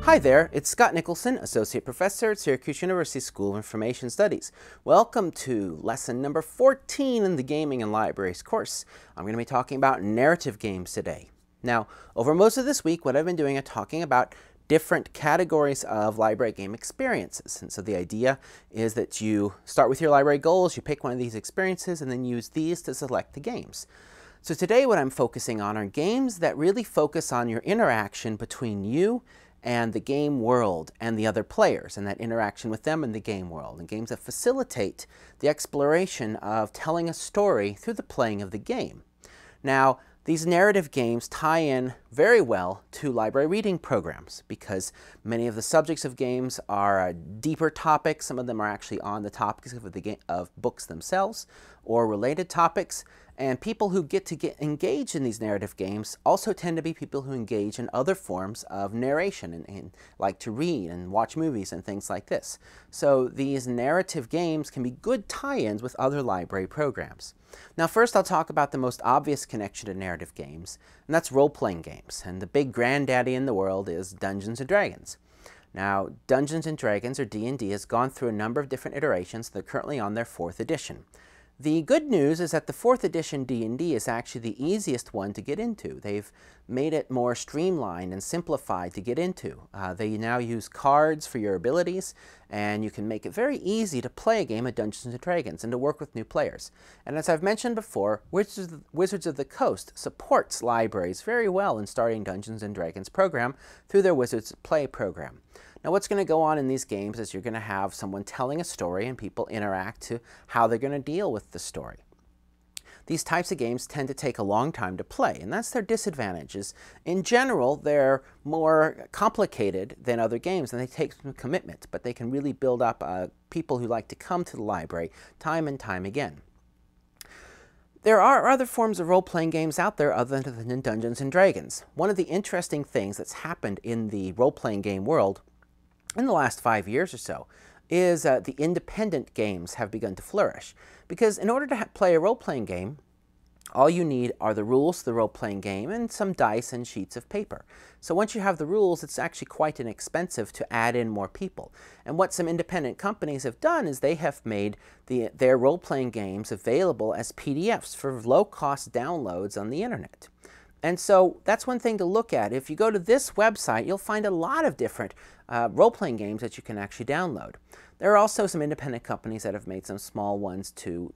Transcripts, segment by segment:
Hi there, it's Scott Nicholson, Associate Professor at Syracuse University School of Information Studies. Welcome to lesson number 14 in the Gaming and Libraries course. I'm going to be talking about narrative games today. Now, over most of this week, what I've been doing is talking about different categories of library game experiences. And so the idea is that you start with your library goals, you pick one of these experiences, and then use these to select the games. So today what I'm focusing on are games that really focus on your interaction between you and the game world and the other players, and that interaction with them in the game world, and games that facilitate the exploration of telling a story through the playing of the game. Now, these narrative games tie in very well to library reading programs because many of the subjects of games are deeper topics. Some of them are actually on the topics of books themselves or related topics. And people who get engaged in these narrative games also tend to be people who engage in other forms of narration and like to read and watch movies and things like this. So these narrative games can be good tie-ins with other library programs. Now first I'll talk about the most obvious connection to narrative games, and that's role-playing games. And the big granddaddy in the world is Dungeons & Dragons. Now Dungeons & Dragons, or D&D, has gone through a number of different iterations. They're currently on their 4th edition. The good news is that the 4th edition D&D is actually the easiest one to get into. They've made it more streamlined and simplified to get into. They now use cards for your abilities, and you can make it very easy to play a game of Dungeons & Dragons and to work with new players. And as I've mentioned before, Wizards of the Coast supports libraries very well in starting Dungeons & Dragons program through their Wizards Play program. Now what's going to go on in these games is you're going to have someone telling a story and people interact to how they're going to deal with the story. These types of games tend to take a long time to play, and that's their disadvantages. In general, they're more complicated than other games, and they take some commitment, but they can really build up people who like to come to the library time and time again. There are other forms of role-playing games out there other than Dungeons & Dragons. One of the interesting things that's happened in the role-playing game world in the last 5 years or so is the independent games have begun to flourish. Because in order to play a role-playing game, all you need are the rules to the role-playing game and some dice and sheets of paper. So once you have the rules, it's actually quite inexpensive to add in more people. And what some independent companies have done is they have made their role-playing games available as PDFs for low-cost downloads on the internet. And so that's one thing to look at. If you go to this website, you'll find a lot of different role-playing games that you can actually download. There are also some independent companies that have made some small ones to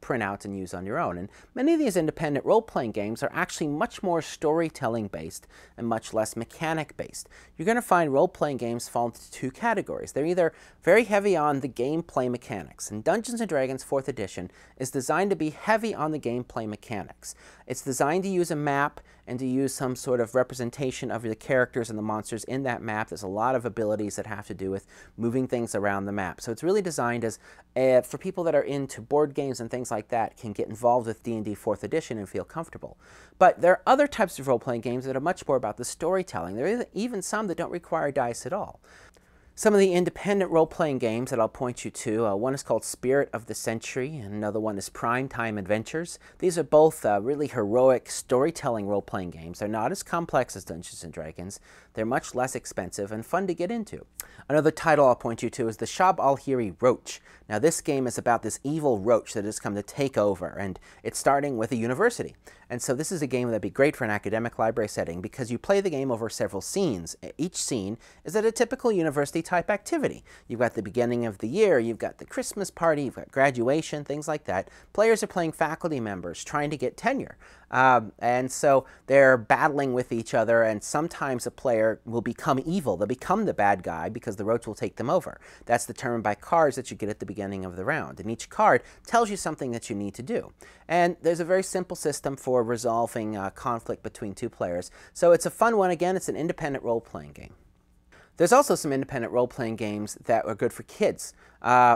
print out and use on your own. And many of these independent role-playing games are actually much more storytelling based and much less mechanic based. You're going to find role-playing games fall into two categories. They're either very heavy on the gameplay mechanics, and Dungeons & Dragons 4th edition is designed to be heavy on the gameplay mechanics. It's designed to use a map and to use some sort of representation of the characters and the monsters in that map. There's a lot of abilities that have to do with moving things around the map. So it's really designed as for people that are into board games and things like that can get involved with D&D 4th edition and feel comfortable. But there are other types of role-playing games that are much more about the storytelling. There are even some that don't require dice at all. Some of the independent role-playing games that I'll point you to, one is called Spirit of the Century, and another one is Prime Time Adventures. These are both really heroic storytelling role-playing games. They're not as complex as Dungeons & Dragons. They're much less expensive and fun to get into. Another title I'll point you to is the Shab al-Hiri Roach. Now this game is about this evil roach that has come to take over, and it's starting with a university. And so this is a game that'd be great for an academic library setting because you play the game over several scenes. Each scene is at a typical university type activity. You've got the beginning of the year, you've got the Christmas party, you've got graduation, things like that. Players are playing faculty members trying to get tenure. And so they're battling with each other, and sometimes a player will become evil. They'll become the bad guy because the roach will take them over. That's determined by cards that you get at the beginning of the round. And each card tells you something that you need to do. And there's a very simple system for resolving conflict between two players. So it's a fun one. Again, it's an independent role-playing game. There's also some independent role-playing games that are good for kids.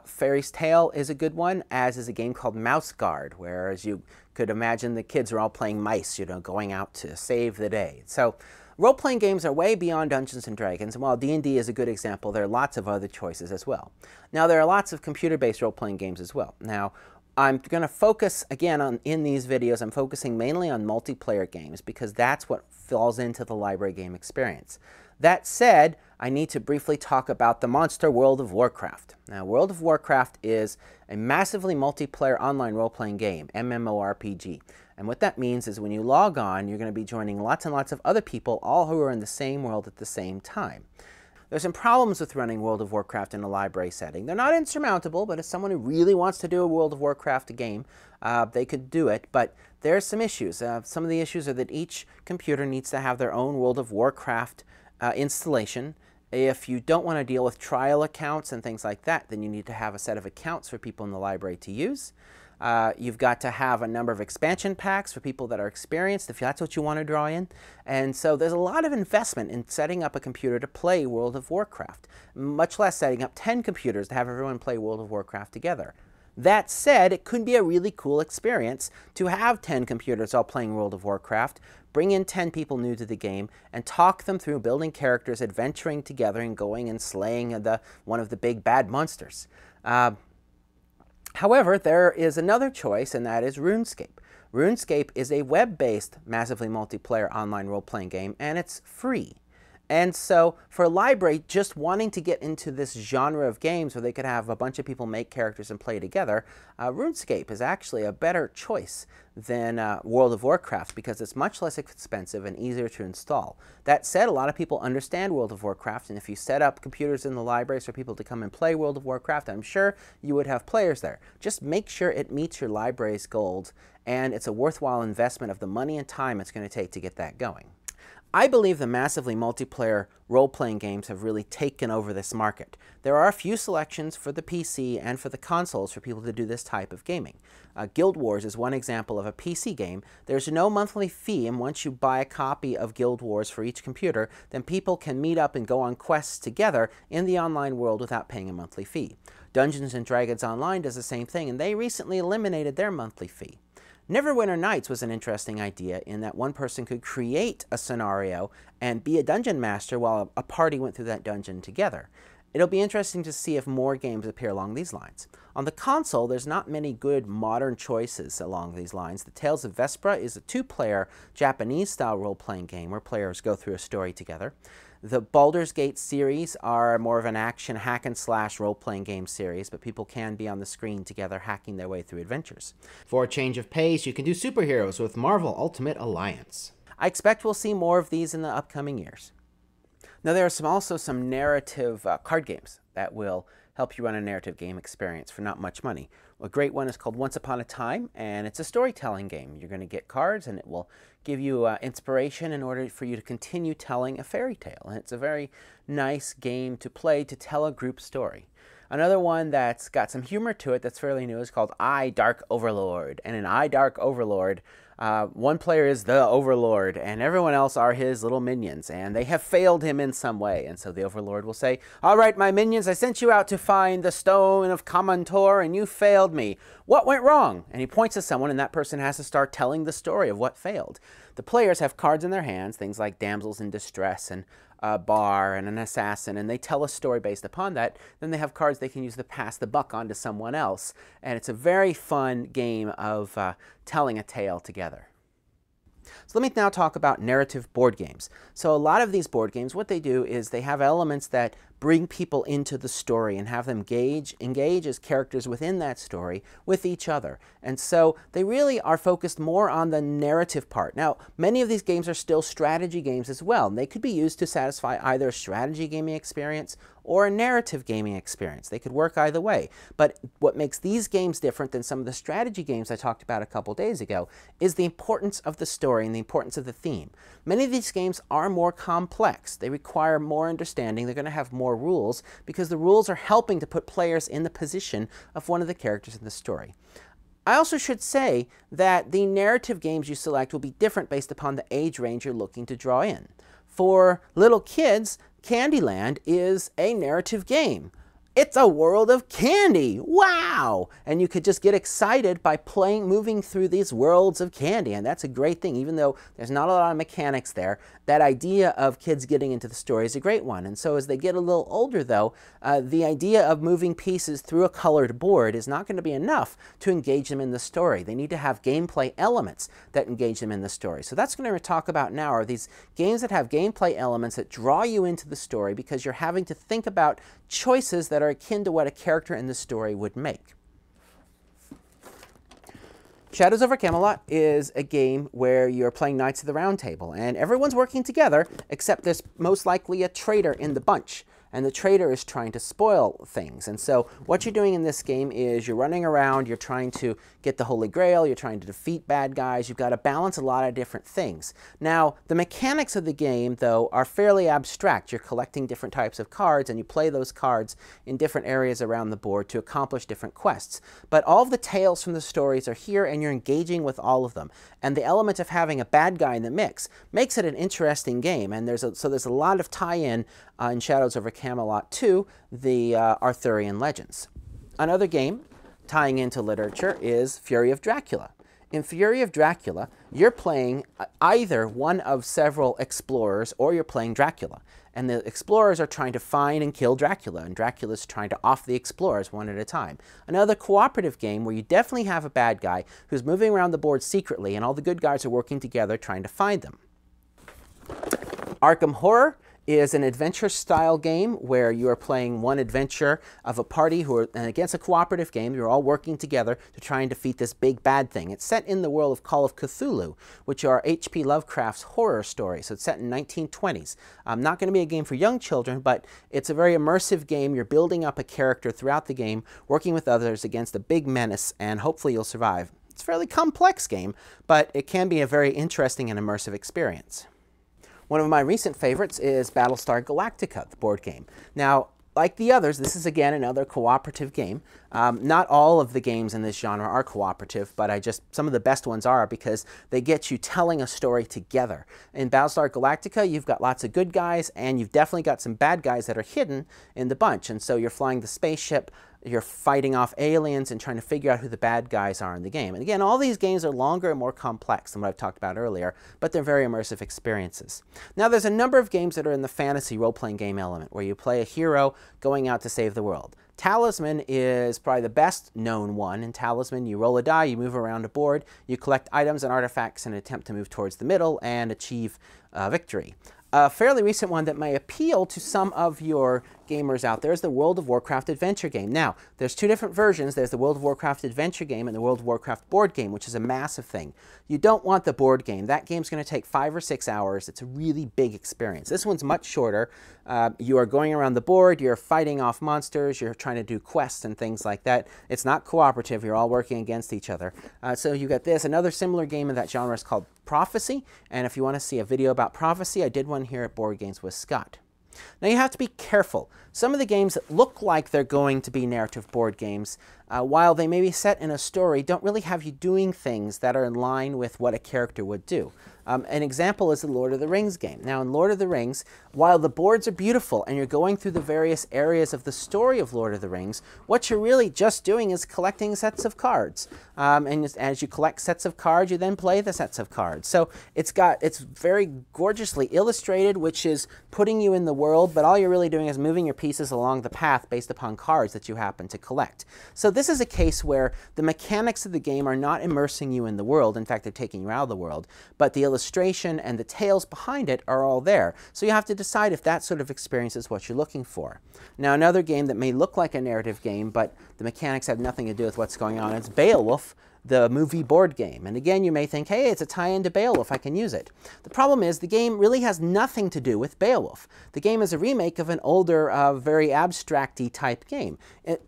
Fairy's Tale is a good one, as is a game called Mouse Guard, where, as you could imagine, the kids are all playing mice, you know, going out to save the day. So role-playing games are way beyond Dungeons & Dragons, and while D&D is a good example, there are lots of other choices as well. Now, there are lots of computer-based role-playing games as well. Now, I'm going to focus, again, in these videos, I'm focusing mainly on multiplayer games because that's what falls into the library game experience. That said, I need to briefly talk about the monster World of Warcraft. Now, World of Warcraft is a massively multiplayer online role-playing game, MMORPG. And what that means is when you log on, you're going to be joining lots and lots of other people, all who are in the same world at the same time. There's some problems with running World of Warcraft in a library setting. They're not insurmountable, but as someone who really wants to do a World of Warcraft game, they could do it. But there's some issues. Some of the issues are that each computer needs to have their own World of Warcraft installation. If you don't want to deal with trial accounts and things like that, then you need to have a set of accounts for people in the library to use. You've got to have a number of expansion packs for people that are experienced, if that's what you want to draw in. And so there's a lot of investment in setting up a computer to play World of Warcraft, much less setting up 10 computers to have everyone play World of Warcraft together. That said, it could be a really cool experience to have 10 computers all playing World of Warcraft, bring in 10 people new to the game, and talk them through building characters, adventuring together, and going and slaying one of the big bad monsters. However, there is another choice, and that is RuneScape. RuneScape is a web-based, massively multiplayer online role-playing game, and it's free. And so for a library just wanting to get into this genre of games where they could have a bunch of people make characters and play together, RuneScape is actually a better choice than World of Warcraft because it's much less expensive and easier to install. That said, a lot of people understand World of Warcraft, and if you set up computers in the libraries for people to come and play World of Warcraft, I'm sure you would have players there. Just make sure it meets your library's goals, and it's a worthwhile investment of the money and time it's going to take to get that going. I believe the massively multiplayer role-playing games have really taken over this market. There are a few selections for the PC and for the consoles for people to do this type of gaming. Guild Wars is one example of a PC game. There's no monthly fee, and once you buy a copy of Guild Wars for each computer, then people can meet up and go on quests together in the online world without paying a monthly fee. Dungeons & Dragons Online does the same thing, and they recently eliminated their monthly fee. Neverwinter Nights was an interesting idea in that one person could create a scenario and be a dungeon master while a party went through that dungeon together. It'll be interesting to see if more games appear along these lines. On the console, there's not many good modern choices along these lines. The Tales of Vesperia is a two-player Japanese-style role-playing game where players go through a story together. The Baldur's Gate series are more of an action hack-and-slash role-playing game series, but people can be on the screen together hacking their way through adventures. For a change of pace, you can do superheroes with Marvel Ultimate Alliance. I expect we'll see more of these in the upcoming years. Now, there are also some narrative card games that will help you run a narrative game experience for not much money. A great one is called Once Upon a Time, and it's a storytelling game. You're going to get cards, and it will give you inspiration in order for you to continue telling a fairy tale. And it's a very nice game to play to tell a group story. Another one that's got some humor to it that's fairly new is called I, Dark Overlord. And in I, Dark Overlord, one player is the Overlord, and everyone else are his little minions, and they have failed him in some way. And so the Overlord will say, "All right, my minions, I sent you out to find the Stone of Kamantor, and you failed me. What went wrong?" And he points to someone, and that person has to start telling the story of what failed. The players have cards in their hands, things like damsels in distress and a bar and an assassin, and they tell a story based upon that. Then they have cards they can use to pass the buck on to someone else, and it's a very fun game of telling a tale together. So let me now talk about narrative board games. So a lot of these board games, what they do is they have elements that bring people into the story and have them engage as characters within that story with each other. And so they really are focused more on the narrative part. Now, many of these games are still strategy games as well, and they could be used to satisfy either a strategy gaming experience or a narrative gaming experience. They could work either way. But what makes these games different than some of the strategy games I talked about a couple days ago is the importance of the story and the importance of the theme. Many of these games are more complex. They require more understanding. They're going to have more rules because the rules are helping to put players in the position of one of the characters in the story. I also should say that the narrative games you select will be different based upon the age range you're looking to draw in. For little kids, Candyland is a narrative game. It's a world of candy! Wow! And you could just get excited by moving through these worlds of candy, and that's a great thing. Even though there's not a lot of mechanics there, that idea of kids getting into the story is a great one. And so as they get a little older, though, the idea of moving pieces through a colored board is not going to be enough to engage them in the story. They need to have gameplay elements that engage them in the story. So that's what we're going to talk about now, are these games that have gameplay elements that draw you into the story because you're having to think about choices that are akin to what a character in the story would make. Shadows over Camelot is a game where you're playing Knights of the Round Table, and everyone's working together, except there's most likely a traitor in the bunch. And the traitor is trying to spoil things. And so what you're doing in this game is you're running around, you're trying to get the Holy Grail, you're trying to defeat bad guys, you've got to balance a lot of different things. Now, the mechanics of the game, though, are fairly abstract. You're collecting different types of cards, and you play those cards in different areas around the board to accomplish different quests. But all of the tales from the stories are here, and you're engaging with all of them. And the element of having a bad guy in the mix makes it an interesting game. And there's a lot of tie-in in Shadows over Camelot to the Arthurian legends. Another game tying into literature is Fury of Dracula. In Fury of Dracula, you're playing either one of several explorers or you're playing Dracula. And the explorers are trying to find and kill Dracula, and Dracula's trying to off the explorers one at a time. Another cooperative game where you definitely have a bad guy who's moving around the board secretly, and all the good guys are working together trying to find them. Arkham Horror is an adventure-style game where you are playing one adventure of a party and against a cooperative game. You're all working together to try and defeat this big bad thing. It's set in the world of Call of Cthulhu, which are H.P. Lovecraft's horror stories. So it's set in 1920s. Not going to be a game for young children, but it's a very immersive game. You're building up a character throughout the game, working with others against a big menace, and hopefully you'll survive. It's a fairly complex game, but it can be a very interesting and immersive experience. One of my recent favorites is Battlestar Galactica, the board game. Now, like the others, this is again another cooperative game. Not all of the games in this genre are cooperative, but some of the best ones are because they get you telling a story together. In Battlestar Galactica, you've got lots of good guys, and you've definitely got some bad guys that are hidden in the bunch. And so you're flying the spaceship, you're fighting off aliens and trying to figure out who the bad guys are in the game. And again, all these games are longer and more complex than what I've talked about earlier, but they're very immersive experiences. Now, there's a number of games that are in the fantasy role-playing game element, where you play a hero going out to save the world. Talisman is probably the best known one. In Talisman, you roll a die, you move around a board, you collect items and artifacts in an attempt to move towards the middle and achieve victory. A fairly recent one that may appeal to some of your gamers out there is the World of Warcraft adventure game. Now, there's two different versions. There's the World of Warcraft adventure game and the World of Warcraft board game, which is a massive thing. You don't want the board game. That game's going to take 5 or 6 hours. It's a really big experience. This one's much shorter. You are going around the board, you're fighting off monsters, you're trying to do quests and things like that. It's not cooperative. You're all working against each other. So you got this. Another similar game in that genre is called Prophecy, and if you want to see a video about Prophecy, I did one here at Board Games with Scott. Now, you have to be careful. Some of the games that look like they're going to be narrative board games, while they may be set in a story, don't really have you doing things that are in line with what a character would do. An example is the Lord of the Rings game. Now, in Lord of the Rings, while the boards are beautiful and you're going through the various areas of the story of Lord of the Rings, what you're really just doing is collecting sets of cards. And as you collect sets of cards, you then play the sets of cards. So it's very gorgeously illustrated, which is putting you in the world, but all you're really doing is moving your pieces along the path based upon cards that you happen to collect. So this is a case where the mechanics of the game are not immersing you in the world. In fact, they're taking you out of the world. But the illustration and the tales behind it are all there. So you have to decide if that sort of experience is what you're looking for. Now, another game that may look like a narrative game, but the mechanics have nothing to do with what's going on, it's Beowulf, the movie board game. And again, you may think, hey, it's a tie-in to Beowulf, I can use it. The problem is the game really has nothing to do with Beowulf. The game is a remake of an older, very abstract-y type game.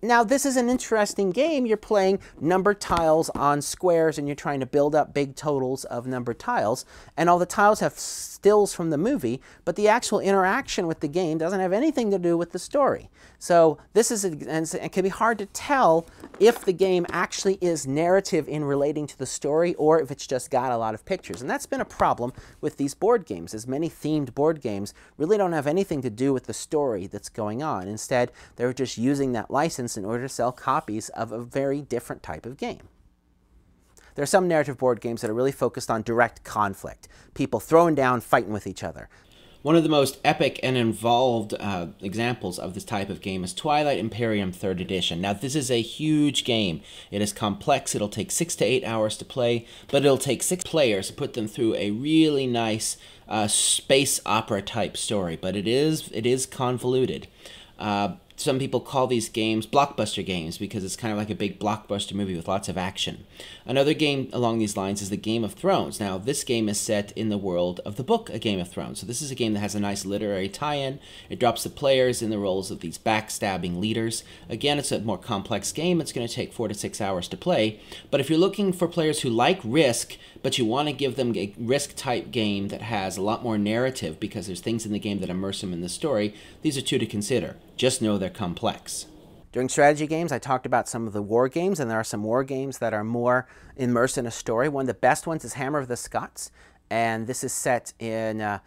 Now, this is an interesting game. You're playing numbered tiles on squares, and you're trying to build up big totals of numbered tiles. And all the tiles have stills from the movie, but the actual interaction with the game doesn't have anything to do with the story. So this is, and it can be hard to tell if the game actually is narrative narrative in relating to the story, or if it's just got a lot of pictures. And that's been a problem with these board games, as many themed board games really don't have anything to do with the story that's going on. Instead, they're just using that license in order to sell copies of a very different type of game. There are some narrative board games that are really focused on direct conflict, people throwing down, fighting with each other. One of the most epic and involved examples of this type of game is Twilight Imperium 3rd Edition. Now, this is a huge game. It is complex. It'll take 6 to 8 hours to play, but it'll take 6 players to put them through a really nice space opera type story. But it is convoluted. Some people call these games blockbuster games because it's kind of like a big blockbuster movie with lots of action. Another game along these lines is the Game of Thrones. Now, this game is set in the world of the book A Game of Thrones. So this is a game that has a nice literary tie-in. It drops the players in the roles of these backstabbing leaders. Again, it's a more complex game. It's going to take 4 to 6 hours to play. But if you're looking for players who like Risk, but you want to give them a Risk-type game that has a lot more narrative because there's things in the game that immerse them in the story, these are 2 to consider. Just know they're complex. During strategy games, I talked about some of the war games, and there are some war games that are more immersed in a story. One of the best ones is Hammer of the Scots, and this is set in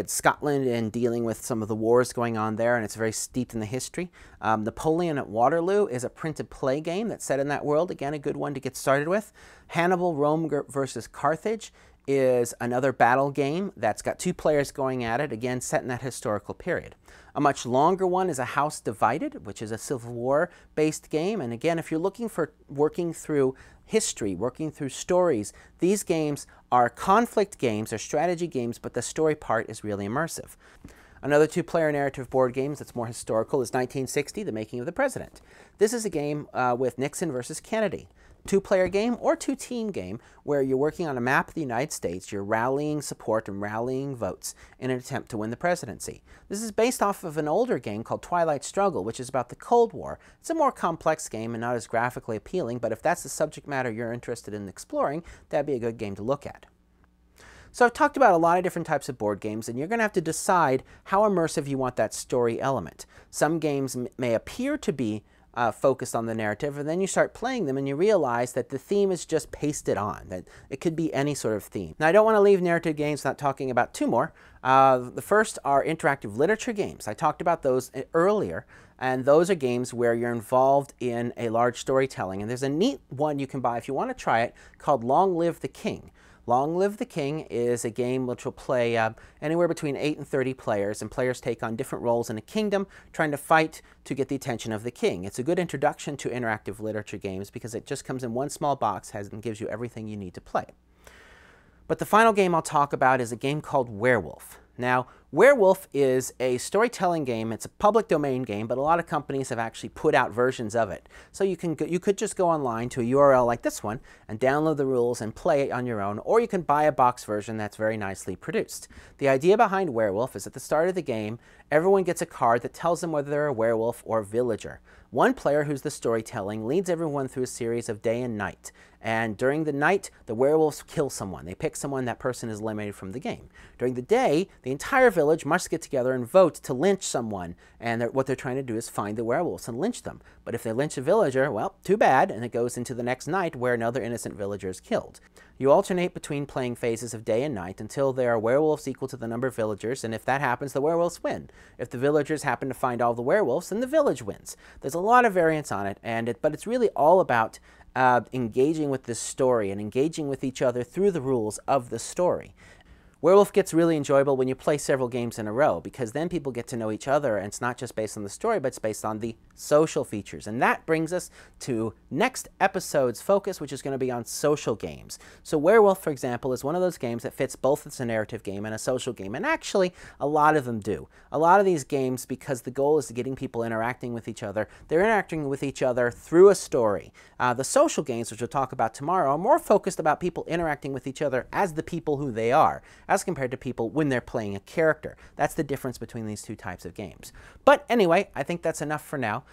Scotland and dealing with some of the wars going on there, and it's very steeped in the history. Napoleon at Waterloo is a printed play game that's set in that world. Again, a good one to get started with. Hannibal, Rome versus Carthage is another battle game that's got 2 players going at it, again set in that historical period. A much longer one is A House Divided, which is a Civil War based game, and again, if you're looking for working through history, working through stories, these games are conflict games, they're strategy games, but the story part is really immersive. Another 2-player narrative board game that's more historical is 1960, The Making of the President. This is a game with Nixon versus Kennedy. 2-player game or 2-team game where you're working on a map of the United States, you're rallying support and rallying votes in an attempt to win the presidency. This is based off of an older game called Twilight Struggle, which is about the Cold War. It's a more complex game and not as graphically appealing, but if that's the subject matter you're interested in exploring, that'd be a good game to look at. So I've talked about a lot of different types of board games, and you're going to have to decide how immersive you want that story element. Some games may appear to be focused on the narrative, and then you start playing them and you realize that the theme is just pasted on, that it could be any sort of theme. Now, I don't want to leave narrative games without talking about 2 more. The first are interactive literature games. I talked about those earlier, and those are games where you're involved in a large storytelling, and there's a neat one you can buy if you want to try it called Long Live the King. Long Live the King is a game which will play anywhere between 8 and 30 players, and players take on different roles in a kingdom trying to fight to get the attention of the king. It's a good introduction to interactive literature games because it just comes in one small box and gives you everything you need to play. But the final game I'll talk about is a game called Werewolf. Now, Werewolf is a storytelling game. It's a public domain game, but a lot of companies have actually put out versions of it. So you could just go online to a URL like this one and download the rules and play it on your own, or you can buy a box version that's very nicely produced. The idea behind Werewolf is at the start of the game, everyone gets a card that tells them whether they're a werewolf or a villager. One player, who's the storytelling, leads everyone through a series of day and night. And during the night, the werewolves kill someone. They pick someone, that person is eliminated from the game. During the day, the entire village must get together and vote to lynch someone. And what they're trying to do is find the werewolves and lynch them. But if they lynch a villager, well, too bad, and it goes into the next night where another innocent villager is killed. You alternate between playing phases of day and night until there are werewolves equal to the number of villagers, and if that happens, the werewolves win. If the villagers happen to find all the werewolves, then the village wins. There's a lot of variance on it, but it's really all about engaging with this story and engaging with each other through the rules of the story. Werewolf gets really enjoyable when you play several games in a row, because then people get to know each other, and it's not just based on the story, but it's based on the social features. And that brings us to next episode's focus, which is going to be on social games. So Werewolf, for example, is one of those games that fits both as a narrative game and a social game, and actually a lot of them do. A lot of these games, because the goal is getting people interacting with each other, they're interacting with each other through a story. The social games, which we'll talk about tomorrow, are more focused about people interacting with each other as the people who they are, as compared to people when they're playing a character. That's the difference between these 2 types of games. But anyway, I think that's enough for now.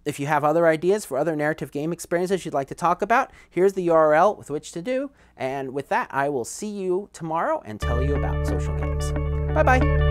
If you have other ideas for other narrative game experiences you'd like to talk about, here's the URL with which to do. And with that, I will see you tomorrow and tell you about social games. Bye-bye.